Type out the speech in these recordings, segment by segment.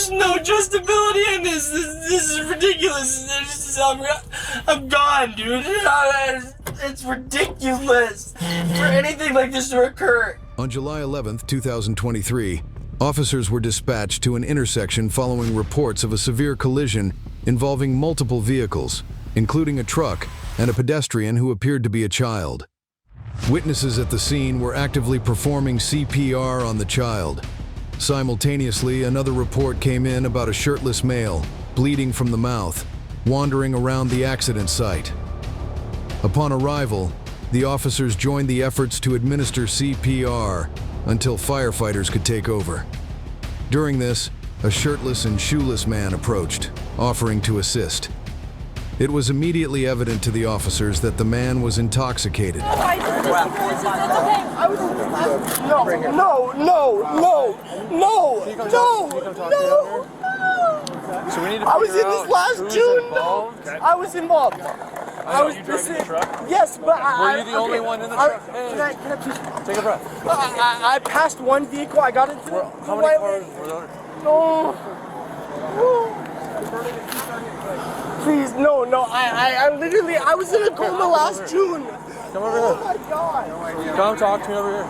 There's no justifiability in this. This is ridiculous. I'm gone, dude. It's ridiculous for anything like this to occur. On July 11th, 2023, officers were dispatched to an intersection following reports of a severe collision involving multiple vehicles, including a truck and a pedestrian who appeared to be a child. Witnesses at the scene were actively performing CPR on the child. Simultaneously, another report came in about a shirtless male, bleeding from the mouth, wandering around the accident site. Upon arrival, the officers joined the efforts to administer CPR until firefighters could take over. During this, a shirtless and shoeless man approached, offering to assist. It was immediately evident to the officers that the man was intoxicated. No. So we need to I was in figure this out last who's June. involved. I was involved. I was you drove in the truck? Yes, but Were you the only one in the truck? Hey, Can I please? take a breath. I passed one vehicle. I got into the How many cars were there? No. Please, no. I literally, I was in a coma last June. Come over Oh here. my God. Come talk to me over here.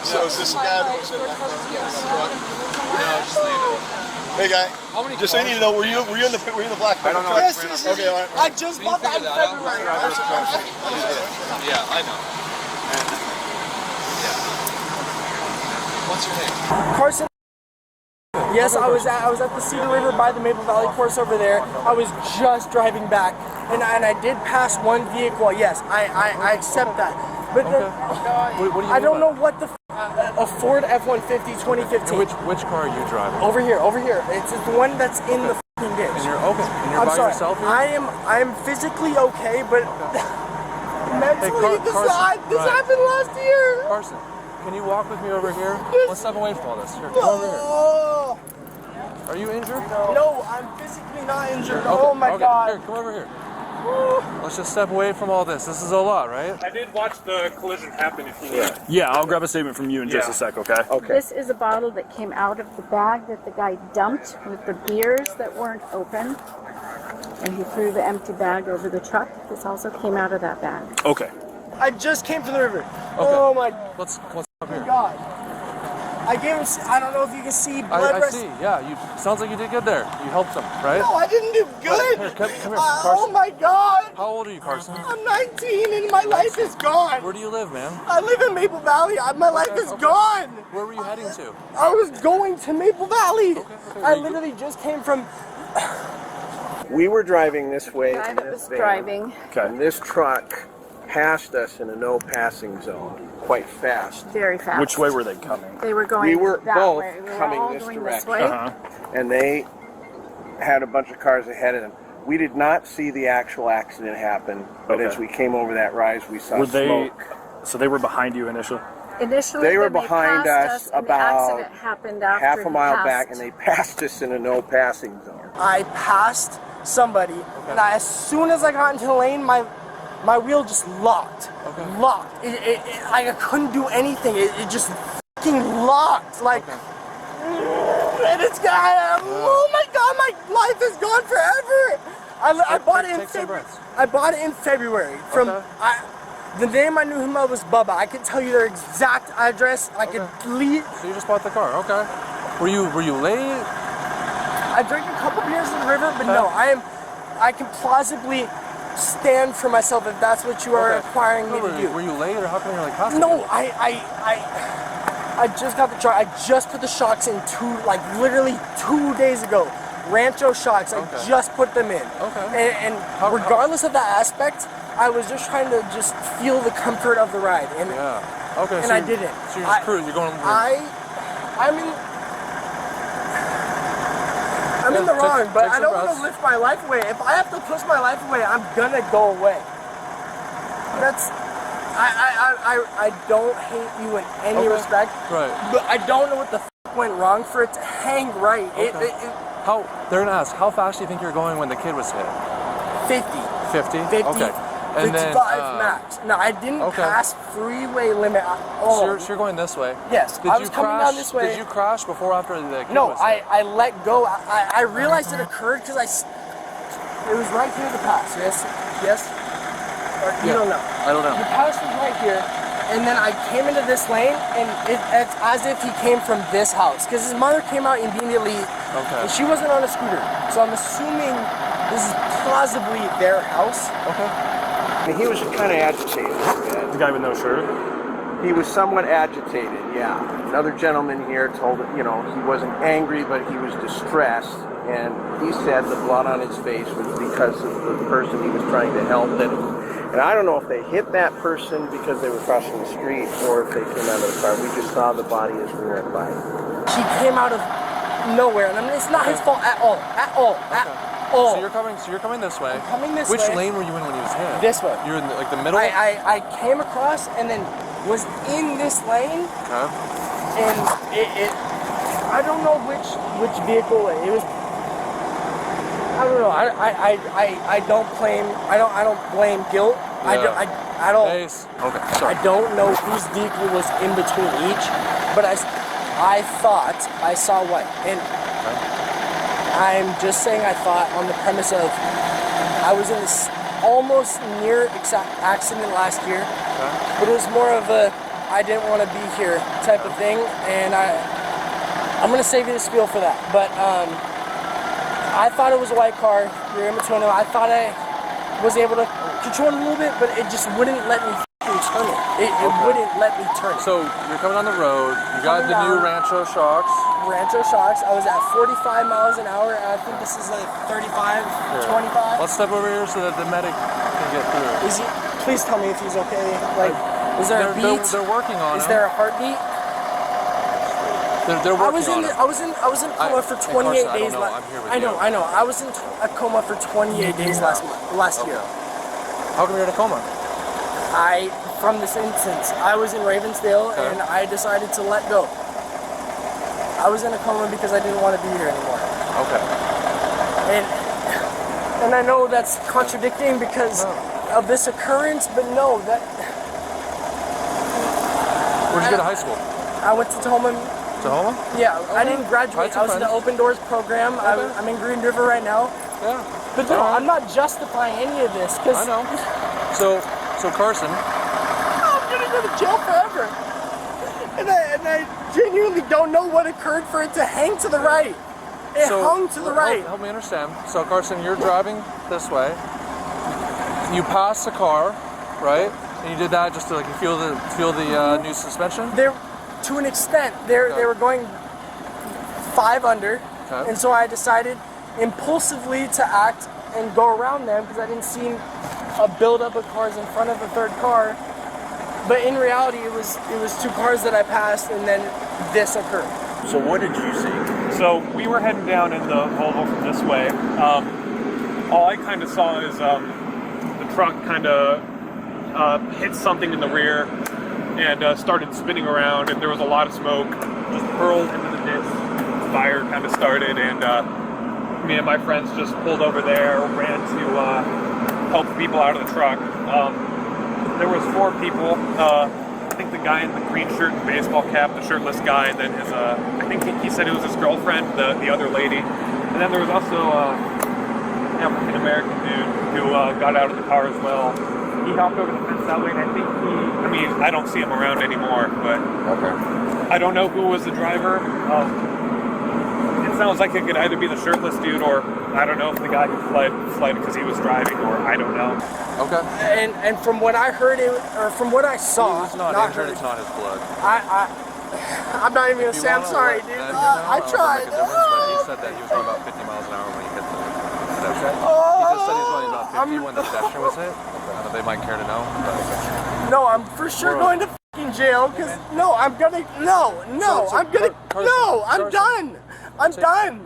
So is this the guy that was in that truck? No, just leave it. Hey guy, just so you need to know, were you in the black truck? Yes, yes, Okay, all right. I just bought that in February. Yeah, I know. What's your name? Carson. Yes, I was at the Cedar River by the Maple Valley course over there. I was just driving back, and I did pass one vehicle. Yes, I accept that. But What do you I don't mean know what the a Ford F-150 2015. Which car are you driving? Over here. It's the one that's in the f***ing ditch. And you're okay. And you're I'm by sorry. yourself here? I am physically okay, but mentally this happened last year. Carson, can you walk with me over here? Let's step away from all this. Here, come over here. Oh, Are you injured? no, I'm physically not injured. Okay, Oh my okay. God. Here, come over here. Let's just step away from all this. This is a lot, right? I did watch the collision happen if you need. Yeah, I'll grab a statement from you in just a sec, okay? This is a bottle that came out of the bag that the guy dumped with the beers that weren't open. And he threw the empty bag over the truck. This also came out of that bag. Okay. I just came from the river. Oh my Let's up here. God. I gave him, I don't know if you can see blood. I see, yeah. Sounds like you did good there. You helped him, right? No, I didn't do good. Here, come here, Oh Carson. my God. How old are you, Carson? I'm 19 and my life is gone. Where do you live, man? I live in Maple Valley. My life is gone. Where were you heading to? I was going to Maple Valley. Okay. I literally just came from. We were driving this way The guy in that this was van, driving. and this truck passed us in a no passing zone quite fast. Very fast. Which way were they coming? They were going We were that both way. We were coming all this going direction. This way. And they had a bunch of cars ahead of them. We did not see the actual accident happen, but Okay. as we came over that rise, we saw Were they? smoke. So they were behind you initially. Initially, They were then behind passed us and about the accident happened after half a he mile passed. back, and they passed us in a no passing zone. I passed somebody, and as soon as I got into the lane, my wheel just locked. Locked. I couldn't do anything. It just fucking locked. Like, and it's got. Oh my God, my life is gone forever. I bought it in Take some February. breaths. I bought it in February from. Okay. The name I knew him of was Bubba. I could tell you their exact address. I could lead. So you just bought the car, okay. Were you late? I drank a couple beers in the river, but no, I can plausibly stand for myself if that's what you are requiring me to do. Were you late, or how come you're like passing? No, I just got the truck. I just put the shocks in literally 2 days ago. Rancho shocks. I just put them in. Okay. And regardless of that aspect, I was just trying to just feel the comfort of the ride. And Yeah. Okay. And so I didn't. So you're just cruising. You're going. I'm in the wrong, but take I some don't want breaths. to lift my life away. If I have to push my life away, I'm gonna go away. That's. I don't hate you in any respect. Right. But I don't know what the went wrong for it to hang right. Okay. They're gonna ask, how fast do you think you're going when the kid was hit? 50. 50? 50. Okay. And 55 then, max. No, I didn't okay. pass freeway limit at all. So you're going this way. Yes, Did I you was coming crash? down this way. Did you crash before or after the kid No, was hit? I let go. I realized it occurred because it was right here, the pass. Yes? Or you don't know? I don't know. The pass was right here, and then I came into this lane, and it's as if he came from this house, because his mother came out immediately, and she wasn't on a scooter, so I'm assuming this is plausibly their house. Okay. And he was kind of agitated. The guy with no shirt. He was somewhat agitated, yeah. Another gentleman here told him, he wasn't angry, but he was distressed. And he said the blood on his face was because of the person he was trying to help. And I don't know if they hit that person because they were crossing the street or if they came out of the car. We just saw the body as we went by. He came out of nowhere, and I mean, it's not his fault at all. At all. So you're coming this way. I'm coming this Which way. lane were you in when he was hit? This way. You were in the middle? I came across and then was in this lane, and it I don't know which vehicle it was. I don't know. I don't claim. I don't blame guilt. Yeah. I don't. Ace. Okay. Sorry. I don't know whose vehicle was in between each, but I thought I saw white, and I'm just saying I thought on the premise of I was in this almost near exact accident last year, but it was more of a I didn't want to be here type of thing, and I'm gonna save you the spiel for that. But I thought it was a white car. You're in between them. I thought I was able to control it a little bit, but it just wouldn't let me turn it. It wouldn't let me turn it. So you're coming on the road. You got the new Rancho shocks. Rancho shocks. I was at 45 miles an hour. I think this is like 35, 25. Let's step over here so that the medic can get through. Is he? Please tell me if he's okay. Like, is there a beat? They're working on it. Is there a heartbeat? They're working on it. I was in coma for 28 days. I know. I was in a coma for 28 days last year. How come you're in a coma? From this instance, I was in Ravensdale and I decided to let go. I was in a coma because I didn't want to be here anymore. Okay. And I know that's contradicting because of this occurrence, but no, that. Where'd you go to high school? I went to Tacoma. Tacoma? Yeah, I didn't graduate. I was in the Open Doors program. I'm in Green River right now. Yeah. But no, I'm not justifying any of this because. I know. So Carson. I'm gonna go to jail forever. And I genuinely don't know what occurred for it to hang to the right. It hung to the right. Help me understand. So Carson, you're driving this way. You passed a car, right? And you did that just to feel the new suspension. To an extent, they were going 5 under, and so I decided impulsively to act and go around them because I didn't see a buildup of cars in front of the third car. But in reality, it was 2 cars that I passed, and then this occurred. So what did you see? So we were heading down in the Volvo from this way. All I kind of saw is the truck kind of hit something in the rear and started spinning around, and there was a lot of smoke just hurled into the ditch. Fire kind of started, and me and my friends just pulled over there, ran to help people out of the truck. There was 4 people. I think the guy in the green shirt and baseball cap, the shirtless guy, and then his, I think he said it was his girlfriend, the other lady. And then there was also an African-American dude who got out of the car as well. He hopped over the fence that way, and I mean, I don't see him around anymore, but I don't know who was the driver. It sounds like it could either be the shirtless dude, or I don't know if the guy who fled because he was driving, or I don't know. Okay. And from what I heard, or from what I saw, He's not injured. It's not his blood. I'm not even gonna say I'm sorry, dude. I tried. He said that he was going about 50 miles an hour when he hit the pedestrian. He just said he was going about 50 when the pedestrian was hit. I don't know if they might care to know. But... No, I'm for sure going to fucking jail because I'm done. I'm done.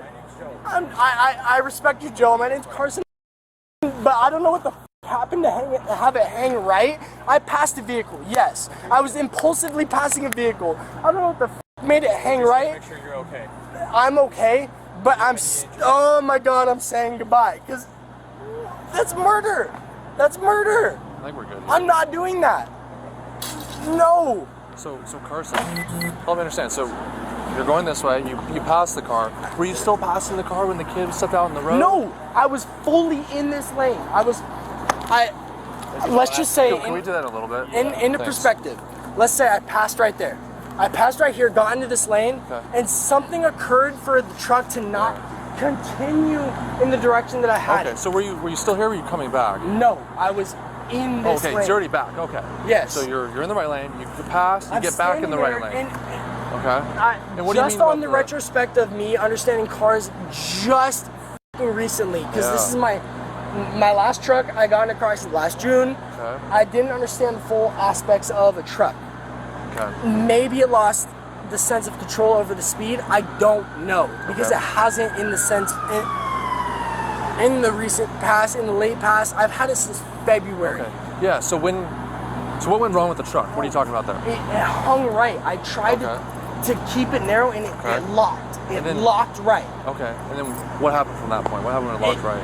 I respect you, Joe. My name's Carson, but I don't know what the happened to have it hang right. I passed a vehicle, yes. I was impulsively passing a vehicle. I don't know what the made it hang right. Make sure you're okay. I'm okay, but oh my God, I'm saying goodbye because that's murder. That's murder. I think we're good. I'm not doing that. No. So Carson, help me understand. So you're going this way. You passed the car. Were you still passing the car when the kid stepped out in the road? No, I was fully in this lane. Let's just say, Can we do that a little bit? in the perspective, let's say I passed right there. I passed right here, got into this lane, and something occurred for the truck to not continue in the direction that I had. Okay, so were you still here or were you coming back? No, I was in this lane. Okay, you're already back. Okay. Yes. So you're in the right lane. You pass. You I'm get back in the right standing lane. there, Okay. And what do you just mean on about the retrospect of me understanding cars just f***ing recently, because this is my last truck I got in a car accident last June. Okay. I didn't understand the full aspects of a truck. Okay. Maybe it lost the sense of control over the speed. I don't know, because it hasn't in the sense in the recent past, in the late past. I've had it since February. Okay. Yeah. So what went wrong with the truck? What are you talking about there? It hung right. I tried to keep it narrow, and it locked. It locked right. Okay. And then what happened from that point? What happened when it locked right?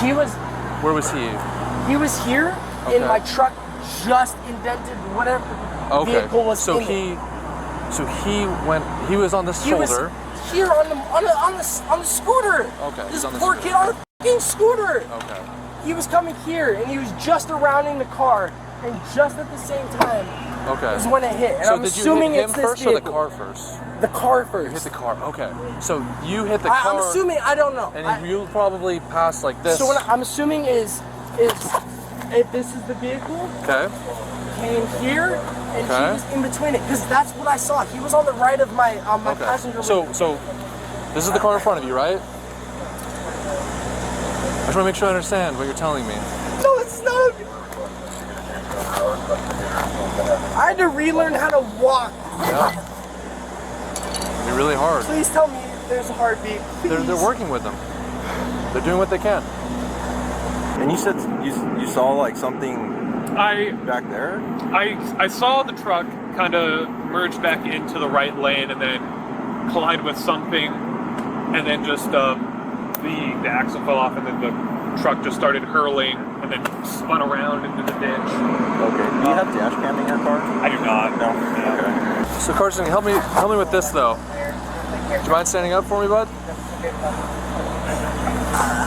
He was. Where was he? He was here, and my truck just indented whatever vehicle was in it. So he was on this shoulder. Was here on the scooter. Okay. This on the poor scooter. kid on a f***ing scooter. Okay. He was coming here, and he was just surrounding the car, and just at the same time is when it hit. And so I'm did you assuming hit him it's this first vehicle. or the car first? The car first. You hit the car. Okay. So you hit the car. I'm assuming. I don't know. And you probably passed like this. So what I'm assuming is if this is the vehicle. Okay. Came here, and he was in between it, because that's what I saw. He was on the right of my passenger lane. So this is the car in front of you, right? I just want to make sure I understand what you're telling me. No, it's not. I had to relearn how to walk. Yeah. It'd be really hard. Please tell me there's a heartbeat. They're working with them. They're doing what they can. And you said you saw like something back there? I saw the truck kind of merge back into the right lane and then collide with something, and then just the axle fell off, and then the truck just started hurling and then spun around into the ditch. Okay. Do you have dash cam in your car? I do not. No. Okay. So Carson, help me with this though. Do you mind standing up for me, bud?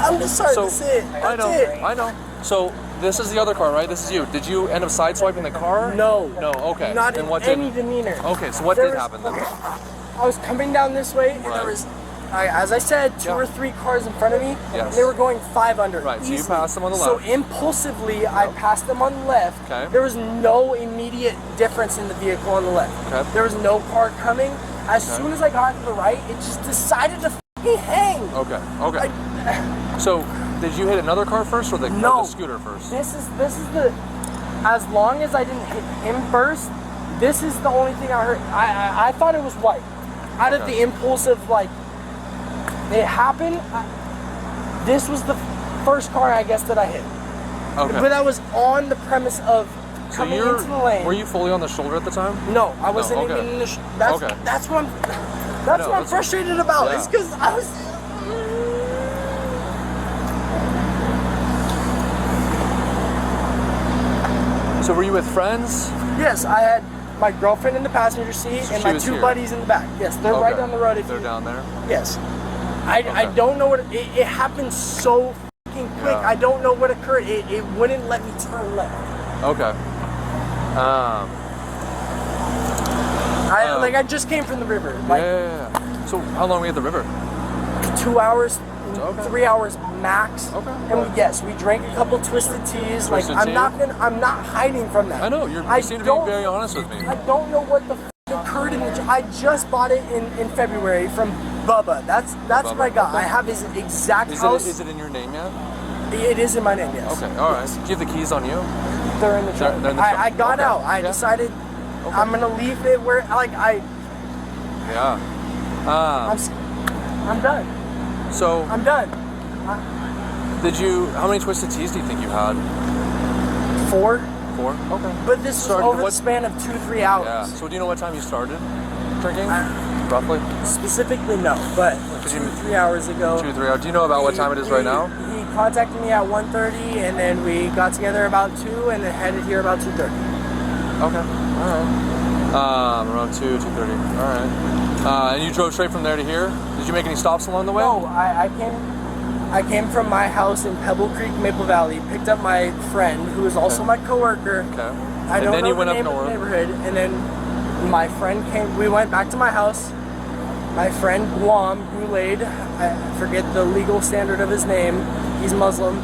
I'm just sorry to say it. I know. So this is the other car, right? This is you. Did you end up sideswiping the car? No. No. Okay. Not and in what any demeanor. Okay. So what did happen then? I was coming down this way, and there was, as I said, two or three cars in front of me. Yes. They were going 5 under. Right. So easily. you passed them on the So left. impulsively, I passed them on the left. Okay. There was no immediate difference in the vehicle on the left. Okay. There was no car coming. As soon as I got to the right, it just decided to f***ing hang. Okay. So did you hit another car first or the scooter first? This is the. As long as I didn't hit him first, this is the only thing I heard. I thought it was white. Out of the impulse of like, it happened. This was the first car I guess that I hit. Okay. But I was on the premise of coming into the lane. Were you fully on the shoulder at the time? No, I wasn't okay. even in the. That's what I'm frustrated about. Yeah. It's because I was. So were you with friends? Yes, I had my girlfriend in the passenger seat and my two buddies in the back. Yes, they're right down the road. They're down there? Yes. I don't know what it happened so fucking quick. Yeah. I don't know what occurred. It wouldn't let me turn left. Okay. I just came from the river. Yeah. So how long were you at the river? 2 hours, 3 hours max. Okay. And we drank a couple twisted teas. I'm not hiding from that. I know you seem to be very honest with me. I don't know what the occurred in the. I just bought it in February from Bubba. That's what I got. I have his exact house. Is it in your name yet? It is in my name, yes. Okay, all right. Do you have the keys on you? They're in the truck. They're in the truck. I got out. I decided I'm gonna leave it where Yeah. I'm done. So I'm done. how many twisted teas do you think you had? 4. 4? Okay. But this was over the span of 2-3 hours. Yeah. So do you know what time you started drinking? Roughly? Specifically, no. But 2-3 hours ago. 2-3 hours. Do you know about what time it is right now? He contacted me at 1:30, and then we got together about 2, and then headed here about 2:30. Okay. All right. Around 2:30. All right. And you drove straight from there to here? Did you make any stops along the way? No, I came from my house in Pebble Creek, Maple Valley, picked up my friend, who is also my coworker. Okay. I don't then know you went the up name of north. the neighborhood, and then my friend came. We went back to my house. My friend Guam Gulade, I forget the legal standard of his name. He's Muslim.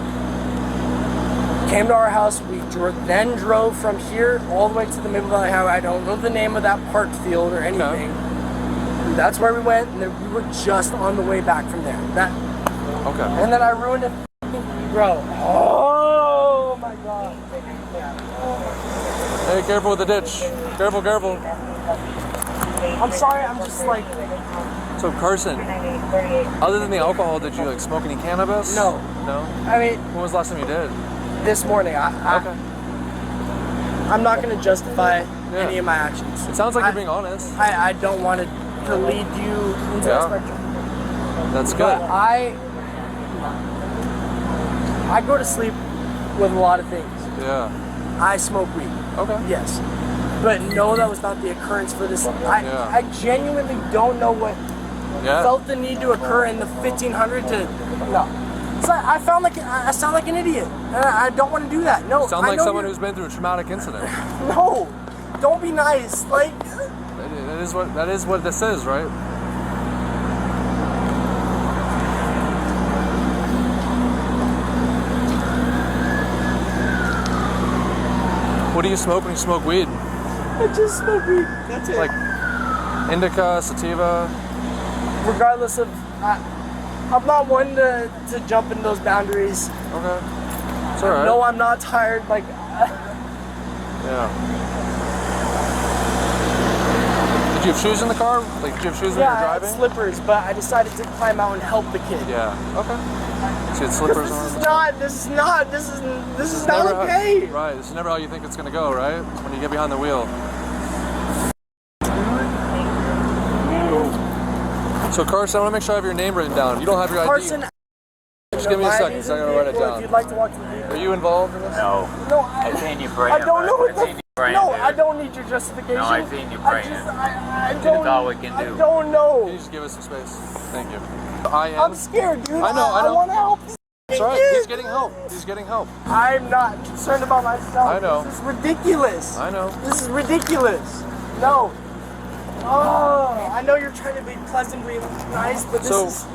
Came to our house. We then drove from here all the way to the Maple Valley Highway. I don't know the name of that park field or anything. And that's where we went, and then we were just on the way back from there. Okay. And then I ruined it, bro. Oh my god. Hey, careful with the ditch. Careful, careful. I'm sorry, I'm just like... So Carson, other than the alcohol, did you like smoke any cannabis? No. No? I mean... When was the last time you did? This morning. Okay. I'm not going to justify any of my actions. It sounds like you're being honest. I don't want to lead you into that spectrum. That's good. But I go to sleep with a lot of things. Yeah. I smoke weed. Okay. Yes. But no, that was not the occurrence for this. I genuinely don't know what felt the need to occur in the 1500 to... No. It's like, I sound like an idiot. And I don't want to do that. No. Sound like someone who's been through a traumatic incident. No. Don't be nice. Like... That is what this is, right? What do you smoke when you smoke weed? I just smoke weed. That's it. Like indica, sativa? Regardless of... I'm not one to jump in those boundaries. Okay. It's alright. No, I'm not tired. Like... Yeah. Did you have shoes in the car? Like, did you have shoes when you were I had driving? slippers, but I decided to climb out and help the kid. Yeah. Okay. So you had slippers on. This is not okay. Right. This is never how you think it's gonna go, right? When you get behind the wheel. So Carson, I want to make sure I have your name written down. You don't have your ID. Carson. Just give me a second, because I gotta write it down. If you'd like to walk to the vehicle. Are you involved in this? No. No, I seen you praying. I don't know what the. No, dude. I don't need your justification. No, I seen you praying. I That's don't. all we can do. I don't know. Can you just give us some space? Thank you. I'm scared, dude. I know. I want to help. That's right. He's getting help. He's getting help. I'm not concerned about myself. I know. This is ridiculous. I know. This is ridiculous. No. Oh, I know you're trying to be pleasantly nice, but this is...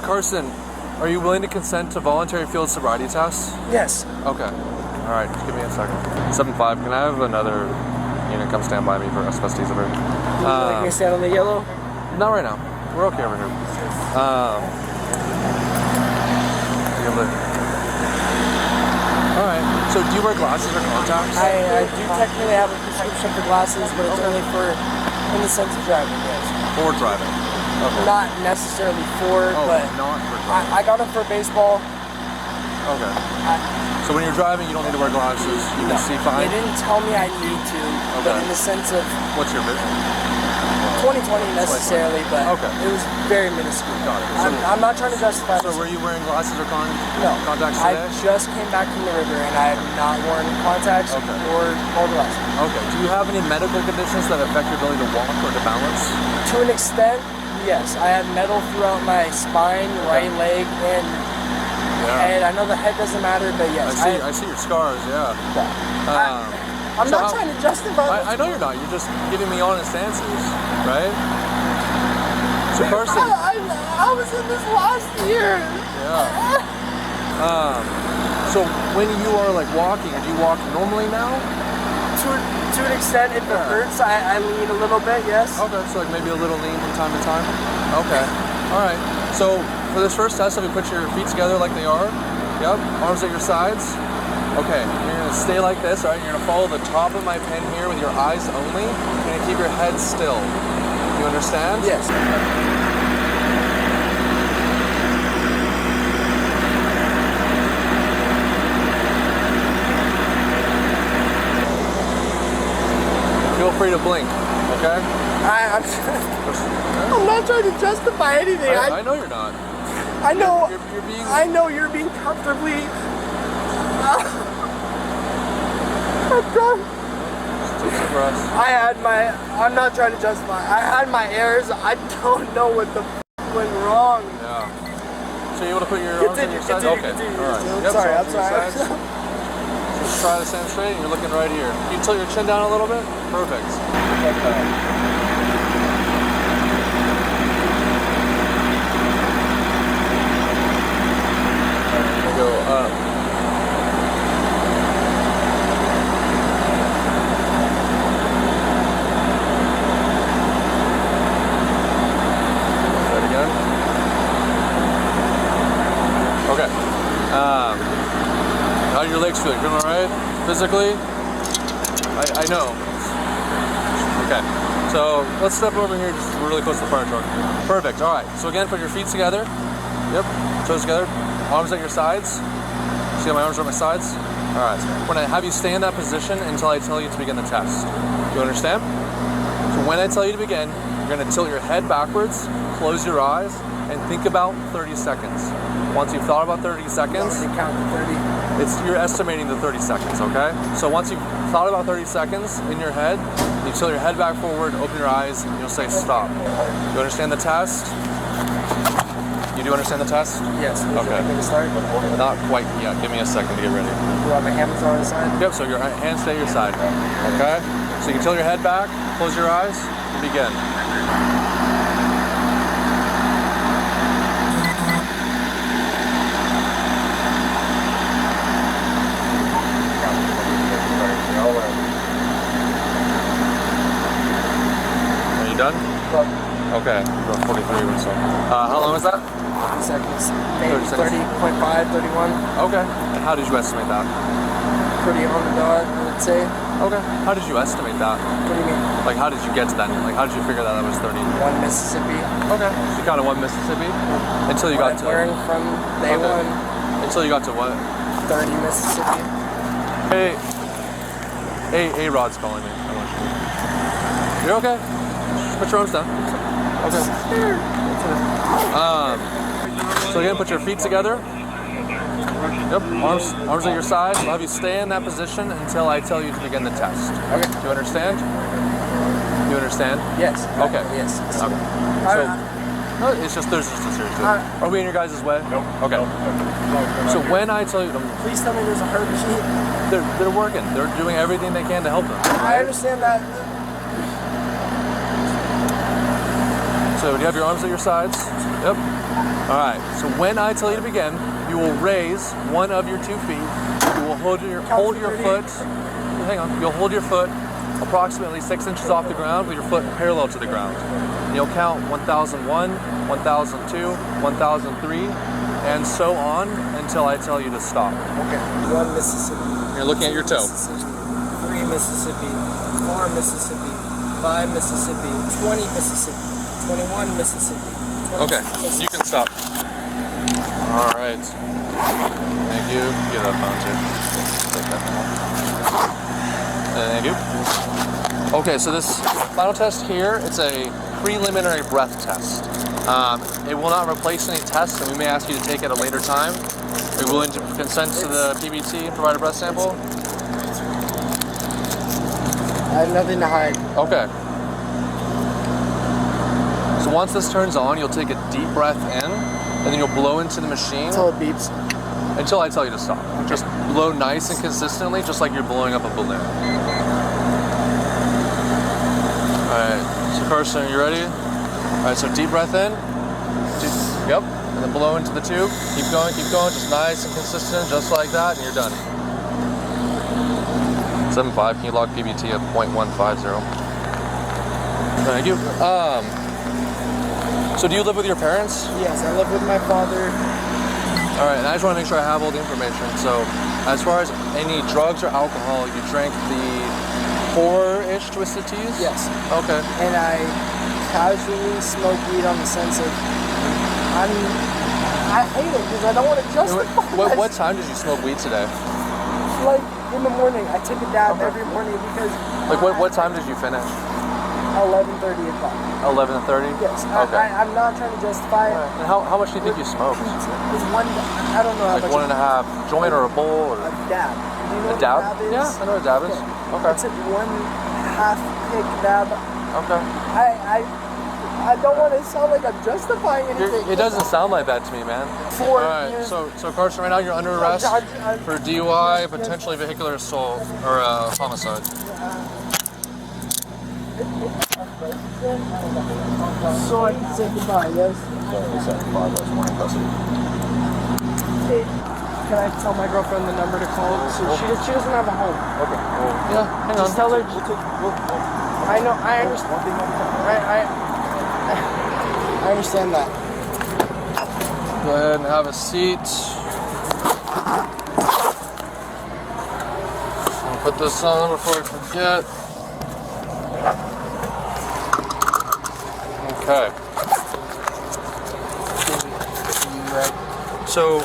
Carson, are you willing to consent to voluntary field sobriety tests? Yes. Okay. All right, just give me a second. 7-5, can I have another unit come stand by me for asbestos over here? Would you like me to stand on the yellow? Not right now. We're okay over here. All right, so do you wear glasses or contacts? I do technically have a prescription for glasses, but it's only for, in the sense of driving, yes. For driving? Okay. Not necessarily for, but not for driving. I got them for baseball. Okay. So when you're driving, you don't need to wear glasses. You can see fine. They didn't tell me I need to, but in the sense of... What's your vision? 2020 necessarily, but it was very minuscule. Got it. I'm not trying to justify So were you wearing glasses or contacts I today? just came back from the river and I have not worn contacts or glasses. Okay. Do you have any medical conditions that affect your ability to walk or to balance? To an extent, yes. I have metal throughout my spine, right leg, and head. I know the head doesn't matter, but yes. I see your scars, yeah. I'm not trying to justify I know you're not. You're just giving me honest answers, right? So Carson... I was in this last year. Yeah. So when you are like walking, do you walk normally now? To an extent, if it hurts, I lean a little bit, yes. Okay, so like maybe a little lean from time to time? Okay. All right. So for this first test, if you put your feet together like they are, yep, arms at your sides. Okay, you're gonna stay like this, all right? You're gonna follow the top of my pen here with your eyes only. You're gonna keep your head still. You understand? Yes. Feel free to blink, okay? I'm not trying to justify anything. I know you're not. I know. You're being. I know you're being comfortably. I had my. I'm not trying to justify. I had my errors. I don't know what the went wrong. Yeah. So you able to put your arms on your sides? Okay. All right. I'm Yep, sorry. arms I'm on your sorry. sides. Just try to stand straight. And you're looking right here. Can you tilt your chin down a little bit? Perfect. Go up. That again. Okay. How do your legs feel? Feeling all right? Physically? I know. Okay. So let's step over here. Just really close to the fire truck. Perfect. All right. So again, put your feet together. Yep. Toes together. Arms at your sides. See how my arms are at my sides? All right. When I have you stay in that position until I tell you to begin the test. You understand? So when I tell you to begin, you're going to tilt your head backwards, close your eyes, and think about 30 seconds. Once you've thought about 30 seconds, Count to 30. you're estimating the 30 seconds, okay? So once you've thought about 30 seconds in your head, you tilt your head back forward, open your eyes, and you'll say stop. You understand the test? You do understand the test? Yes. Okay. Can we start? Not quite yet. Give me a second to get ready. Do I have my hands on the side? Yep, so your hands stay at your side. Okay? So you can tilt your head back, close your eyes, and begin. Are you done? Okay, about 43 or so. How long was that? 30 seconds. Maybe 30 seconds. 30.5, 31. Okay. And how did you estimate that? Pretty on the dot, I would say. Okay. How did you estimate that? What do you mean? Like, how did you get to that? Like, how did you figure that was 30? 1 Mississippi. Okay. So you kind of won Mississippi until you got to. Learned from day one. Until you got to what? 30 Mississippi. Hey, Rod's calling me. I want you. You're okay. Just put your arms down. Okay. So again, put your feet together. Yep. Arms at your sides. I'll have you stay in that position until I tell you to begin the test. Okay. Do you understand? You understand? Yes. Okay. Yes. Okay. So, no, it's just there's just a series. Are we in your guys' way? No. Okay. So when I tell you, Please tell me there's a herb sheet. they're working. They're doing everything they can to help them. I understand that. So do you have your arms at your sides? Yep. All right. So when I tell you to begin, you will raise one of your 2 feet. You will hold your foot. Hang on. You'll hold your foot approximately 6 inches off the ground with your foot parallel to the ground. And you'll count 1001, 1002, 1003, and so on until I tell you to stop. Okay. 1 Mississippi. You're looking at your toe. 3 Mississippi. 4 Mississippi. 5 Mississippi. 20 Mississippi. 21 Mississippi. Okay, you can stop. All right. Thank you. Get up onto. Thank you. Okay, so this final test here, it's a preliminary breath test. It will not replace any tests, and we may ask you to take it at a later time. Are you willing to consent to the PBT and provide a breath sample? I have nothing to hide. Okay. So once this turns on, you'll take a deep breath in, and then you'll blow into the machine. Until it beeps. Until I tell you to stop. Okay. Just blow nice and consistently, just like you're blowing up a balloon. Alright, so Carson, are you ready? Alright, so deep breath in. Yep. And then blow into the tube. Keep going, just nice and consistent, just like that, and you're done. 7.5, can you log PBT at 0.150? Thank you. So do you live with your parents? Yes, I live with my father. All right, and I just want to make sure I have all the information. So as far as any drugs or alcohol, you drank the 4-ish Twisted Teas? Yes. Okay. And I casually smoke weed on the sense of, I hate it because I don't want to justify What time did you smoke weed today? Like in the morning. I take a dab every morning because... Like what time did you finish? 11:30 o'clock. 11:30? Yes. Okay. I'm not trying to justify it. And how much do you think you smoked? It's one. I don't know how Like much. 1.5 joint or a bowl or A dab. Do you know a what dab? is? Yeah, I know what a dab is. Okay. It's a 1/2 pick dab. Okay. I don't want to sound like I'm justifying anything. It doesn't sound like that to me, man. 4 Alright, years. so Carson, right now you're under arrest for DUI, potentially vehicular assault, or homicide. So I can say goodbye, yes? Hey, can I tell my girlfriend the number to call? So she doesn't have a home. Okay. Yeah, hang on. Just tell her. I know. I understand. I understand that. Go ahead and have a seat. I'll put this on before I forget. Okay. So,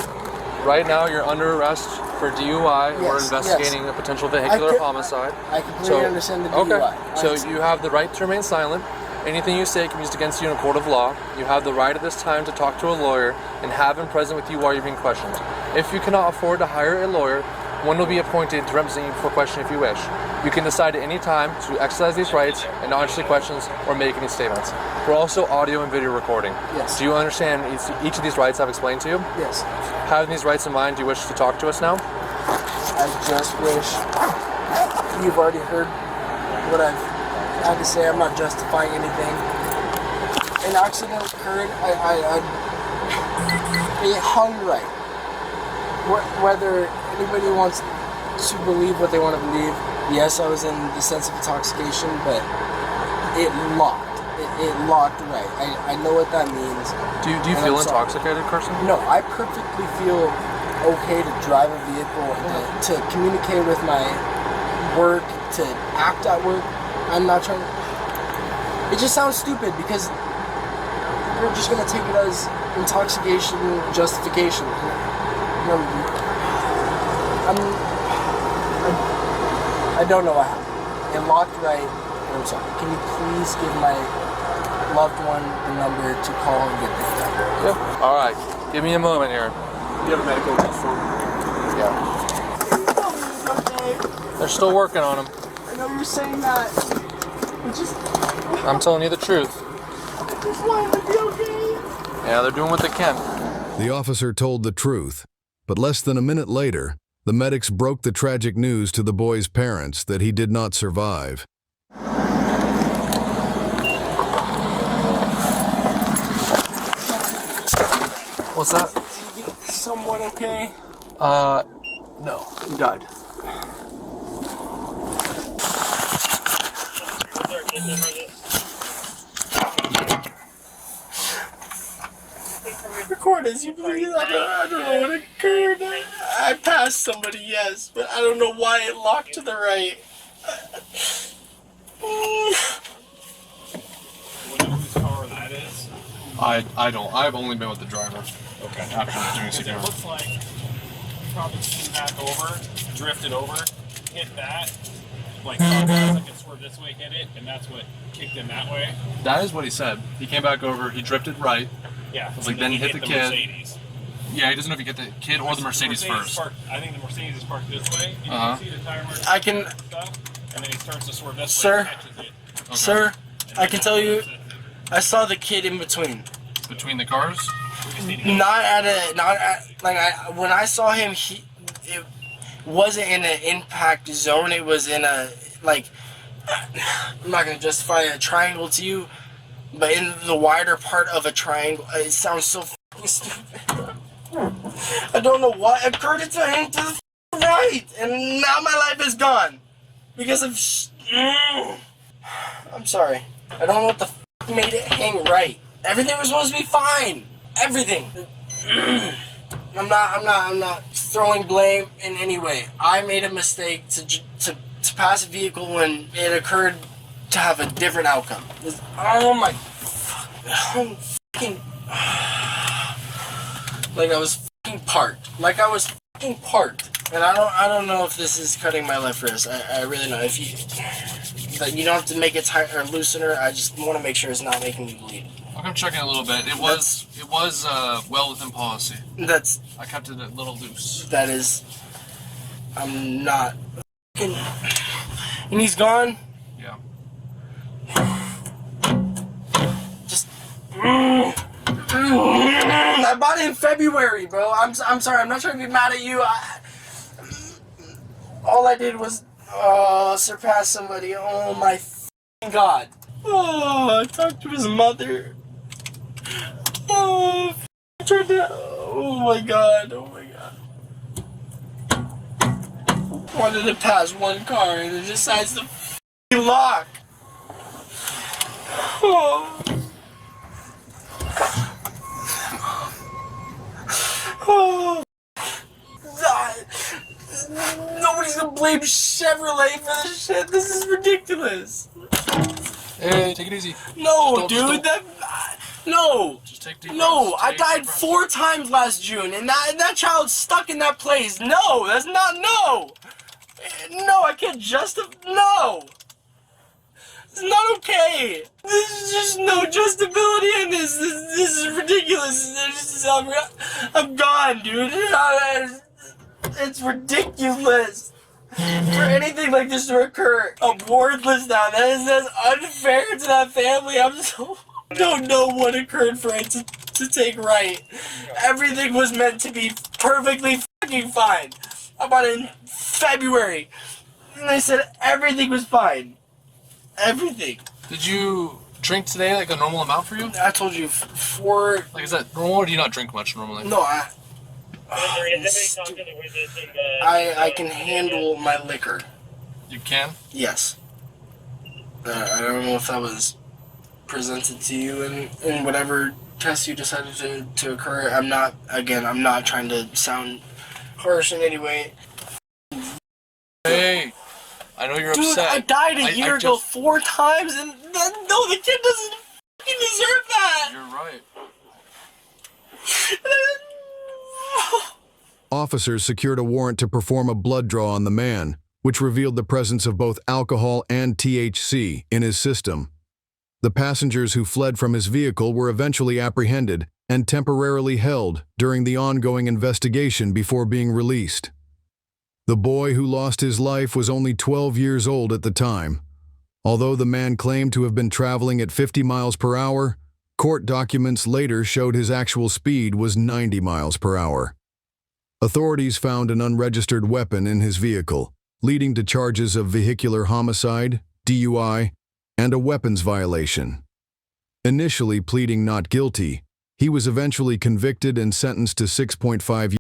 right now you're under arrest for DUI. We're investigating a potential vehicular homicide. I completely understand the DUI. Okay. So you have the right to remain silent. Anything you say can be used against you in a court of law. You have the right at this time to talk to a lawyer and have him present with you while you're being questioned. If you cannot afford to hire a lawyer, one will be appointed to represent you for question if you wish. You can decide at any time to exercise these rights and not answer questions or make any statements. We're also audio and video recording. Yes. Do you understand each of these rights I've explained to you? Yes. Having these rights in mind, do you wish to talk to us now? I just wish you've already heard what I've had to say. I'm not justifying anything. An accident occurred. It hung right. Whether anybody wants to believe what they want to believe, yes, I was in the sense of intoxication, but it locked. It locked right. I know what that means. Do you feel intoxicated, Carson? No, I perfectly feel okay to drive a vehicle, to communicate with my work, to act at work. I'm not trying to... It just sounds stupid because you're just going to take it as intoxication justification. I don't know what happened. It locked right, and I'm sorry. Can you please give my loved one the number to call and get picked up? Yeah. All right. Give me a moment here. You have a medical test form? Yeah. They're still working on him. I know you're saying that. I'm telling you the truth. I just want him to be okay. Yeah, they're doing what they can. The officer told the truth, but less than a minute later, the medics broke the tragic news to the boy's parents that he did not survive. What's that? Is he somewhat okay? No. He died. Record as you please. I don't know what occurred. I passed somebody, yes, but I don't know why it locked to the right. I don't. I've only been with the driver. Okay. After doing It security. looks like he probably came back over, drifted over, hit that, like I could swerve this way, hit it, and that's what kicked him that way. That is what he said. He came back over, he drifted right. Yeah. It's like and then he hit the kid. Mercedes. Yeah, he doesn't know if he hit the kid or the Mercedes first. I think the Mercedes is parked this way. You Uh-huh. can see the tire marks I can- and stuff, and then he starts to swerve this Sir? way and catches it. Okay. Sir, I can tell you, I saw the kid in between. Between the cars? When I saw him, it wasn't in an impact zone. It was in a, like, I'm not gonna justify a triangle to you, but in the wider part of a triangle. It sounds so fucking stupid. I don't know why I occurred it to him to the right, and now my life is gone because of. I'm sorry. I don't know what the fuck made it hang right. Everything was supposed to be fine. Everything. I'm not throwing blame in any way. I made a mistake to pass a vehicle when it occurred to have a different outcome. Oh my fucking like I was fucking parked. Like I was fucking parked. And I don't know if this is cutting my left wrist. I really don't. If you But you don't have to make it tight or loosener. I just want to make sure it's not making me bleed. I'm checking a little bit. It was well within policy. I kept it a little loose. That is, I'm not. And he's gone. Yeah. Just. I bought it in February, bro. I'm sorry. I'm not trying to be mad at you. All I did was surpass somebody. Oh my f***ing God. Oh, I talked to his mother. Oh, oh my God. Oh my God. Wanted to pass one car and it decides to f***ing lock. Oh. Oh. Nobody's gonna blame Chevrolet for this shit. This is ridiculous. Hey, take it easy. No, dude. No. Just take deep No, breaths. I died 4 times last June, and that child's stuck in that place. No, that's not. No. No, I can't justify. No. It's not okay. There's just no justifiability in this. This is ridiculous. I'm gone, dude. It's ridiculous for anything like this to occur. I'm worthless now. That's unfair to that family. Don't know what occurred for it to take right. Everything was meant to be perfectly fucking fine. I bought it in February, and they said everything was fine. Everything. Did you drink today like a normal amount for you? I told you 4. Like, is that normal, or do you not drink much normally? No, I can handle my liquor. You can? Yes. I don't know if that was presented to you in whatever test you decided to occur. I'm not trying to sound harsh in any way. Hey, I know you're Dude, upset. I died a year ago 4 times, and no, the kid doesn't fucking deserve that. You're right. Officers secured a warrant to perform a blood draw on the man, which revealed the presence of both alcohol and THC in his system. The passengers who fled from his vehicle were eventually apprehended and temporarily held during the ongoing investigation before being released. The boy who lost his life was only 12 years old at the time. Although the man claimed to have been traveling at 50 miles per hour, court documents later showed his actual speed was 90 miles per hour. Authorities found an unregistered weapon in his vehicle, leading to charges of vehicular homicide, DUI, and a weapons violation. Initially pleading not guilty, he was eventually convicted and sentenced to 6.5 years.